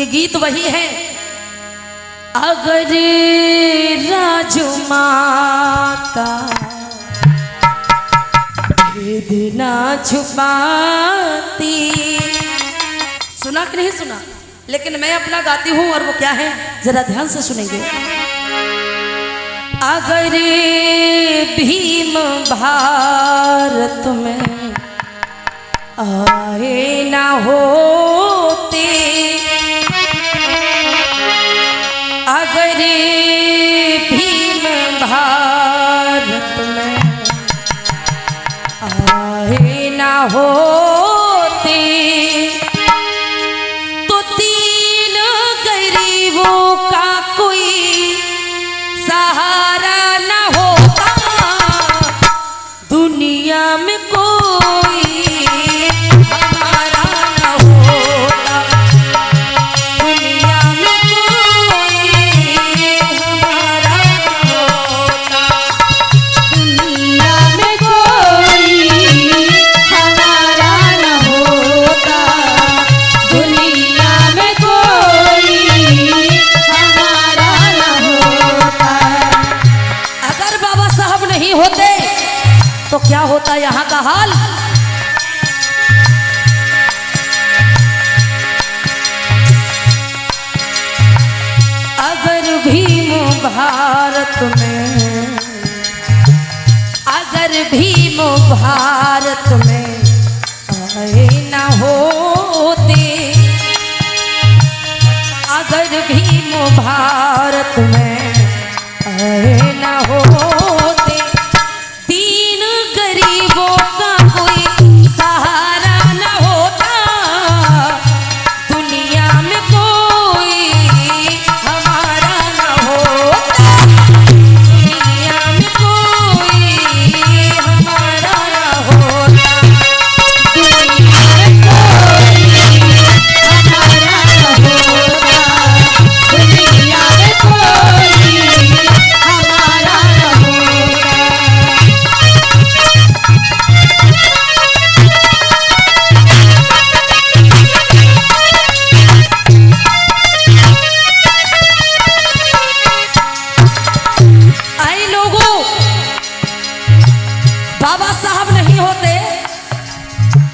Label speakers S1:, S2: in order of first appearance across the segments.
S1: गीत वही है, अगर राजमाता भेद ना छुपाती। सुना कि नहीं सुना? लेकिन मैं अपना गाती हूं और वो क्या है जरा ध्यान से सुनेंगे। अगर भीम भारत में आए ना होते, अगर भीम भारत में आए ना होते, तो तीन गरीबों का कोई सहारा ना होता, दुनिया में कोई हमारा ना होता, दुनिया में कोई हमारा ना होता,
S2: दुनिया में कोई हमारा न होता, दुनिया में कोई हमारा न होता।
S1: अगर बाबा साहब नहीं होते तो क्या होता यहाँ का हाल। अगर भीम भारत में, अगर भीम भारत में आए ना होते, अगर भीम भारत में आए ना होते, तीन गरीबों का कोई सहारा ना होता, दुनिया में कोई हमारा ना होता, दुनिया में कोई हमारा ना होता,
S2: दुनिया में कोई हमारा न होता, दुनिया में कोई हमारा न होता।
S1: आए लोगों, बाबा साहब नहीं होते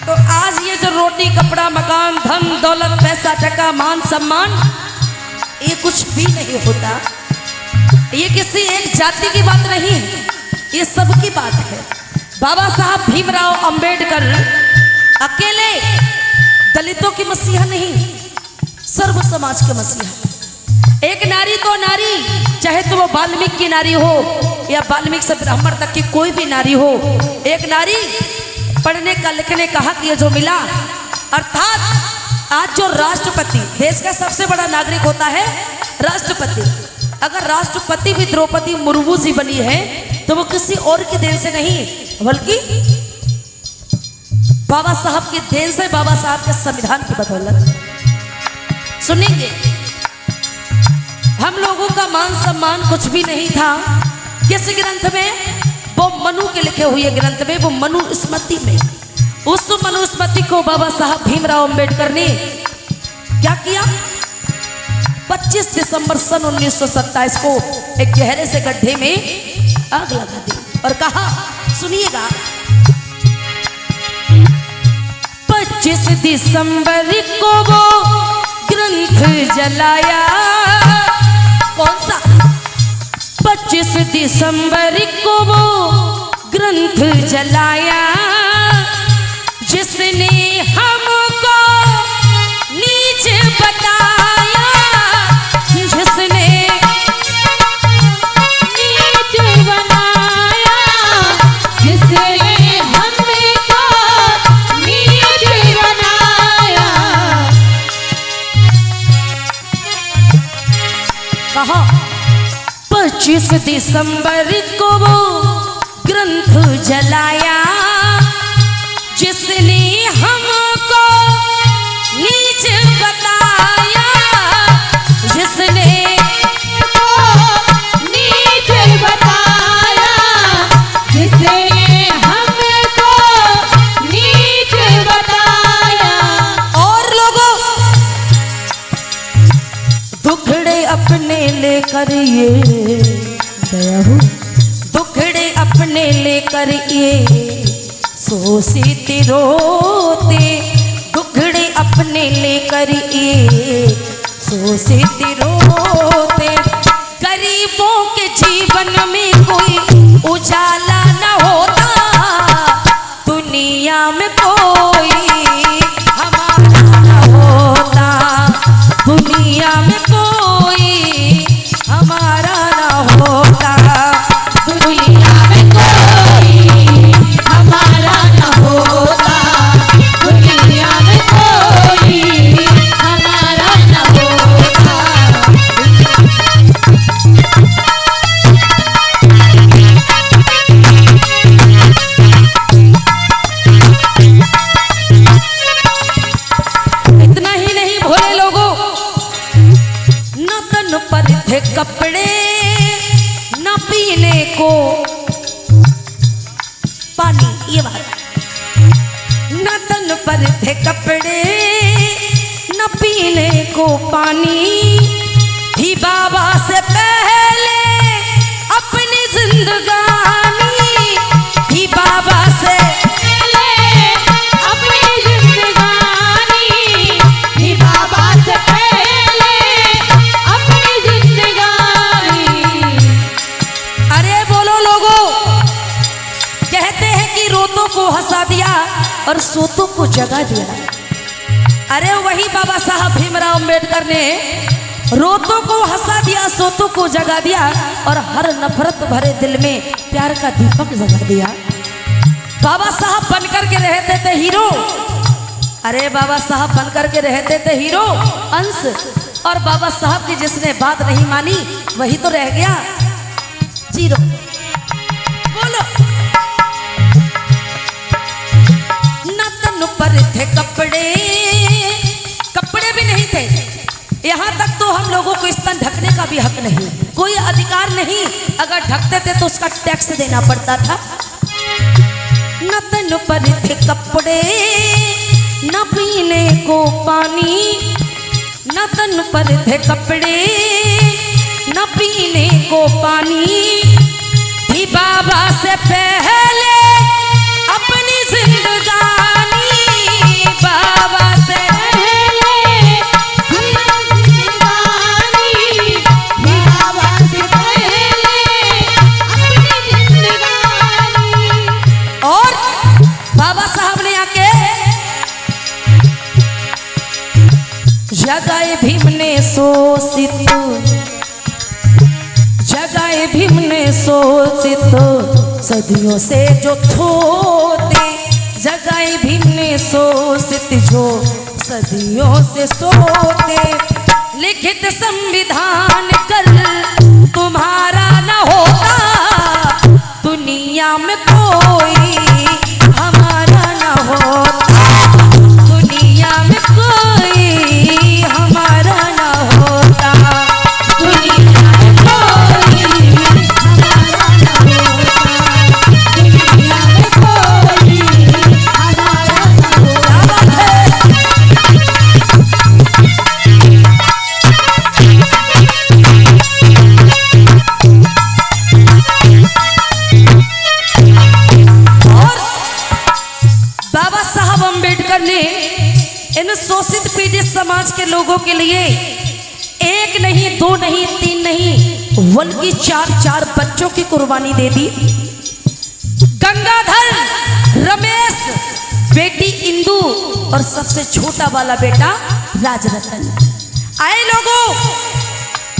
S1: तो आज ये जो रोटी कपड़ा मकान धन दौलत पैसा टका मान सम्मान ये कुछ भी नहीं होता। ये किसी एक जाति की बात नहीं है, ये सबकी बात है। बाबा साहब भीमराव अंबेडकर अकेले दलितों की मसीहा नहीं, सर्व समाज के मसीहा। एक नारी तो नारी, चाहे तो वो वाल्मीकि की नारी हो या वाल्मीकि से ब्राह्मण तक की कोई भी नारी हो, एक नारी पढ़ने का लिखने का हक ये जो मिला, अर्थात आज जो राष्ट्रपति देश का सबसे बड़ा नागरिक होता है राष्ट्रपति, अगर राष्ट्रपति भी द्रौपदी मुर्मू जी बनी है तो वो किसी और की देन से नहीं बल्कि बाबा साहब की देन से, बाबा साहब के संविधान की बदौलत। सुनेंगे, हम लोगों का मान सम्मान कुछ भी नहीं था। किस ग्रंथ में? वो मनु के लिखे हुए ग्रंथ में, वो मनुस्मृति में। उस मनुस्मृति को बाबा साहब भीमराव अंबेडकर ने क्या किया? 25 दिसंबर सन 1927 को एक गहरे से गड्ढे में आग लगा दी और कहा, सुनिएगा, 25 दिसंबर को वो ग्रंथ जलाया। कौन सा? 25 दिसंबर को वो ग्रंथ जलाया, जिसने हमको नीच बताया, जिसने
S2: नीच बनाया, जिसने हमको नीच बनाया।
S1: कहा 25 दिसंबर को वो ग्रंथ जलाया, जिसने हमको नीच बताया, जिसने
S2: नीच बताया, जिसने हमको नीच बताया।
S1: और लोगों ये
S2: दया हो
S1: दुखड़े अपने लेकर ये शोषित रोते, दुखड़े अपने लेकर ये शोषित रोते। गरीबों के जीवन में कोई उजाला न होता, दुनिया में कोई हमारा न होता, दुनिया में कोई हमारा न होता,
S2: दुनिया में कोई हमारा न होता, दुनिया में कोई हमारा न होता।
S1: इतना ही नहीं भोले लोगों, न तन पर थे कपड़े न पीने को पानी, ये बात, न तन पर थे कपड़े न पीने को पानी, भी बाबा से पहले अपनी जिंदगानी, भी बाबा से
S2: पहले अपनी जिंदगानी, भी बाबा से पहले अपनी जिंदगानी।
S1: अरे बोलो लोगों, कहते हैं कि रोतों को हंसा दिया और सोतों को जगा दिया। अरे वही बाबा साहब भीमराव अम्बेडकर ने रोतों को हंसा दिया, सोतों को जगा दिया और हर नफरत भरे दिल में प्यार का दीपक जगा दिया। बाबा साहब बनकर के रहते थे हीरो, अरे बाबा साहब बनकर के रहते थे हीरो अंश, और बाबा साहब की जिसने बात नहीं मानी वही तो रह गया जीरो। बोलो, न तन पर थे कपड़े, कपड़े भी नहीं थे, यहाँ तक तो हम लोगों को स्तन ढकने का भी हक नहीं, कोई अधिकार नहीं, अगर ढकते थे तो उसका टैक्स देना पड़ता था। न तन पर थे कपड़े न पीने को पानी, न तन पर थे कपड़े न पीने को पानी, भी बाबा से पहले अपनी जिंदगानी, बाबा से
S2: पहले अपनी जिंदगानी, भी बाबा से पहले अपनी जिंदगानी।
S1: और बाबा साहब ने आके जगाए भीम ने शोषित, जगाए भीम ने शोषित सदियों से जो थोते, जगाए भीम ने शोषित जो सदियों से सोते। लिखित संविधान कल तुम्हारा न होता, दुनिया में कोई हमारा न होता, दुनिया में कोई हमारा न होता, दुनिया में कोई
S2: हमारा न होता, दुनिया में कोई हमारा न होता।
S1: और बाबा साहब अम्बेडकर ने इन शोषित पीड़ित समाज के लोगों के लिए एक नहीं, दो नहीं, तीन नहीं, बल्कि चार चार बच्चों की कुर्बानी दे दी। गंगाधर, रमेश, बेटी इंदु और सबसे छोटा वाला बेटा राजरतन। आए लोगों,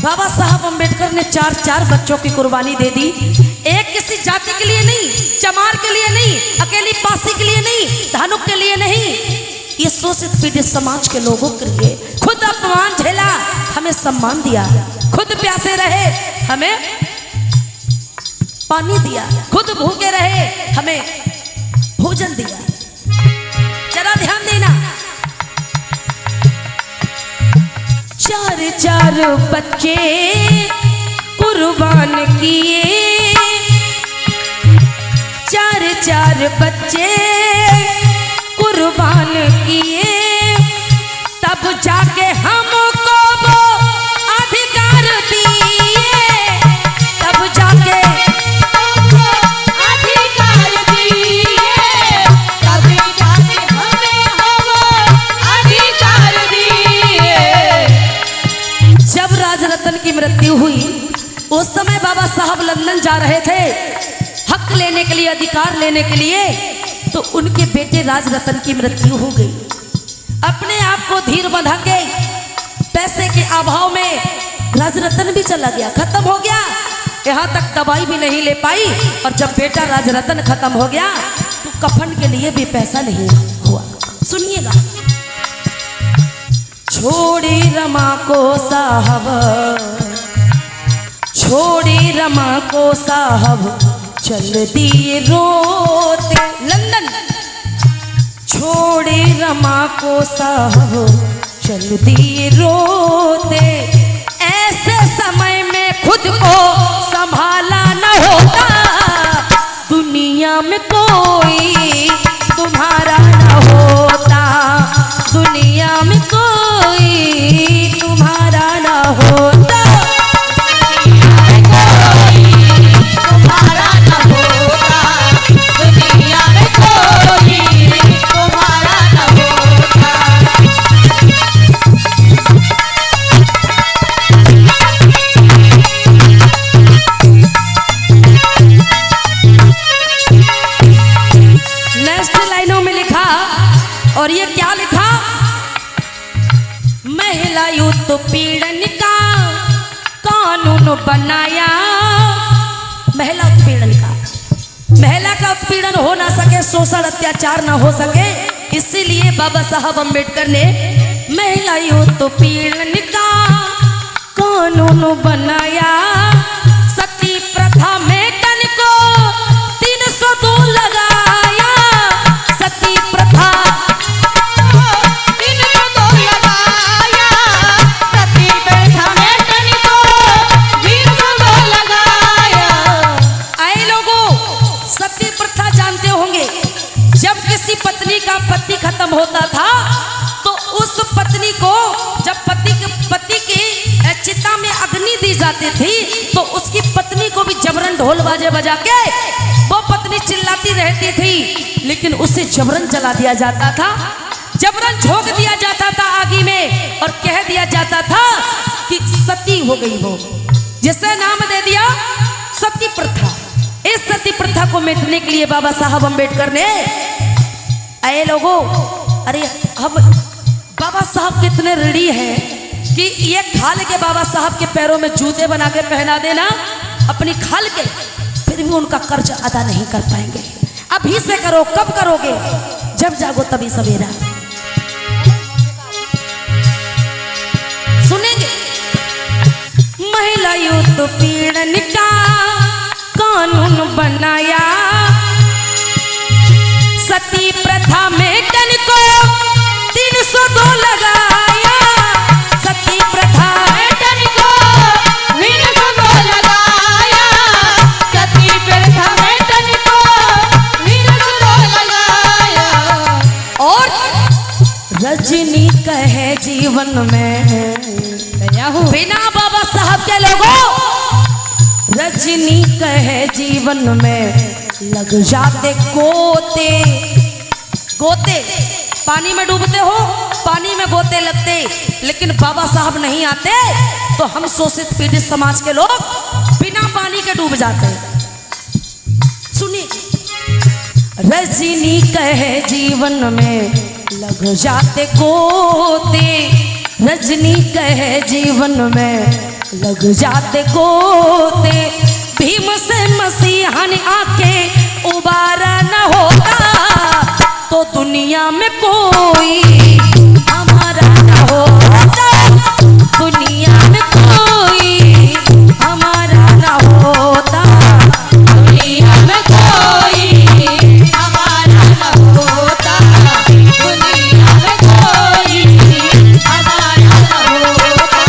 S1: बाबा साहब अम्बेडकर ने चार चार बच्चों की कुर्बानी दे दी। एक किसी जाति के लिए नहीं, चमार के लिए नहीं, अकेली पासी के लिए नहीं, धानुक के लिए नहीं, ये शोषित पीड़ित समाज के लोगों के लिए। खुद अपमान झेला, हमें सम्मान दिया, खुद प्यासे रहे, हमें पानी दिया, खुद भूखे रहे, हमें भोजन दिया। जरा ध्यान देना, चार चार बच्चे कुर्बान किए, चार चार बच्चे कुर्बान किए, तब जाके हमको वो अधिकार दिए, उस समय बाबा साहब लंदन जा रहे थे हक लेने के लिए, अधिकार लेने के लिए, तो उनके बेटे राजरतन की मृत्यु हो गई। अपने आप को धीर बंधा के पैसे के अभाव में राजरतन भी चला गया, खत्म हो गया। यहाँ तक दवाई भी नहीं ले पाई, और जब बेटा राजरतन खत्म हो गया तो कफन के लिए भी पैसा नहीं हुआ। सुनिएगा, छोड़ी रमा को साहब, छोड़ी रमा को साहब, चल दिए रोते लंदन। छोड़ी रमा को साहब, चल दिए रोते। ऐसे समय में खुद को संभाला न होता, दुनिया में कोई तुम्हारा न होता, दुनिया में कोई तुम्हारा न होता।
S2: तुम्हारा न होता, दुनिया में कोई तुम्हारा न होता।
S1: नेक्स्ट लाइनों में लिखा, और ये क्या लिखा, महिला युद्ध पीड़न का कानून बनाया। महिला उत्पीड़न का, महिला का उत्पीड़न हो ना सके, शोषण अत्याचार ना हो सके, इसीलिए बाबा साहब अम्बेडकर ने महिला युद्ध पीड़न का कानून बनाया। सती प्रथा में तन को 302 लगाया। सती प्रथा
S2: 302 लगाया, सती प्रथा में तन को 302 लगाया।
S1: आए लोगों, सती प्रथा जानते होंगे, जब किसी पत्नी का पति खत्म होता था तो उस पत्नी को जब पति की चिता में अग्नि दी जाती थी तो उसकी पत्नी को भी जबरन ढोल बाजे बजा के वो पत्नी चिल्लाती रहती थी, लेकिन उसे जबरन जला दिया जाता था, जबरन झोंक दिया जाता था आगी में, और कह दिया जाता था कि सती हो गई वो, जिसे नाम दे दिया सती प्रथा। इस सती प्रथा को मिटने के लिए बाबा साहब अम्बेडकर ने, आए लोगों, अरे हम बाबा साहब कितने ऋणी हैं कि ये खाल के बाबा साहब के पैरों में जूते बना के पहना देना अपनी खाल के, फिर भी उनका कर्ज अदा नहीं कर पाएंगे। अभी से करो, कब करोगे, जब जागो तभी सवेरा। सुनेंगे, महिला युद्ध पीड़न का कानून बनाया। सती प्रथा में तन को 302 लगाया। सती प्रथा
S2: में तन को 302 लगाया, सती प्रथा में तन को 302 लगाया।
S1: और रजनी कहे जीवन में, बिना बाबा साहब के लोगों, रजनी कहे जीवन में लग जाते गोते। गोते पानी में डूबते हो, पानी में गोते लगते, लेकिन बाबा साहब नहीं आते तो हम शोषित पीड़ित समाज के लोग बिना पानी के डूब जाते। सुनिए, रजनी कहे जीवन में लग जाते गोते। रजनी कहे जीवन में लग जाते गोते। भीम से मसीहा ने आके उबारा न होता तो दुनिया में कोई हमारा न होता। दुनिया में कोई हमारा न होता।
S2: दुनिया में कोई हमारा न होता। दुनिया में कोई हमारा न होता।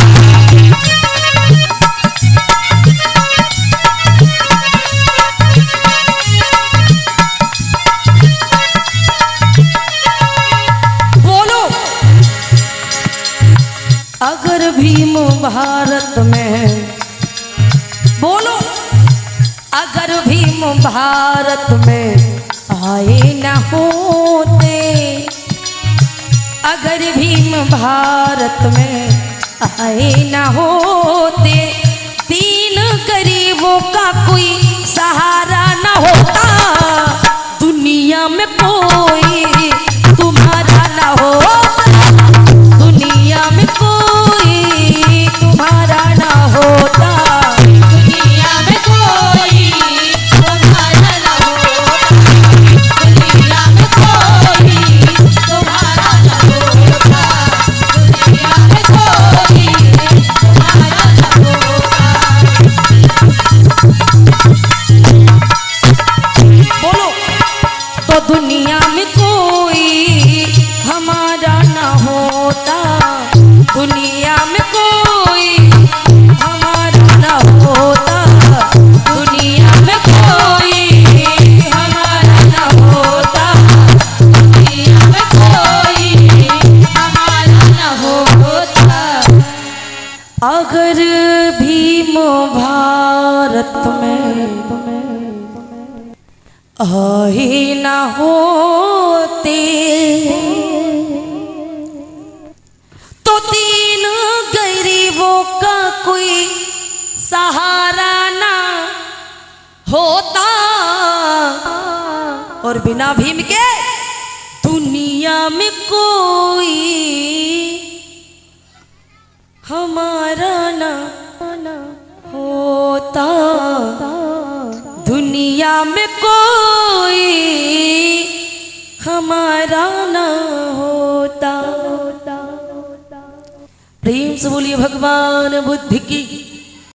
S1: अगर भीम भारत में, बोलो, अगर भीम भारत में आए न होते, अगर भीम भारत में आए न होते, दीन गरीबों का कोई सहारा न होता, दुनिया में कोई तुम्हारा न होता, दुनिया में कोई तुम्हारा न होता,
S2: दुनिया में कोई तुम्हारा न होता, दुनिया में कोई तुम्हारा न होता, दुनिया में कोई तुम्हारा न होता।
S1: बोलो तो दुनिया में कोई हमारा न होता, दुनिया में कोई हमारा न होता, दुनिया में कोई हमारा न होता,
S2: दुनिया में कोई हमारा न होता।
S1: अगर भीम भारत में आए न होते तो तीन गरीबों का कोई सहारा ना होता, और बिना भीम के दुनिया में कोई हमारा ना होता, दुनिया में कोई हमारा ना होता। प्रेम से बोलिए भगवान बुद्ध की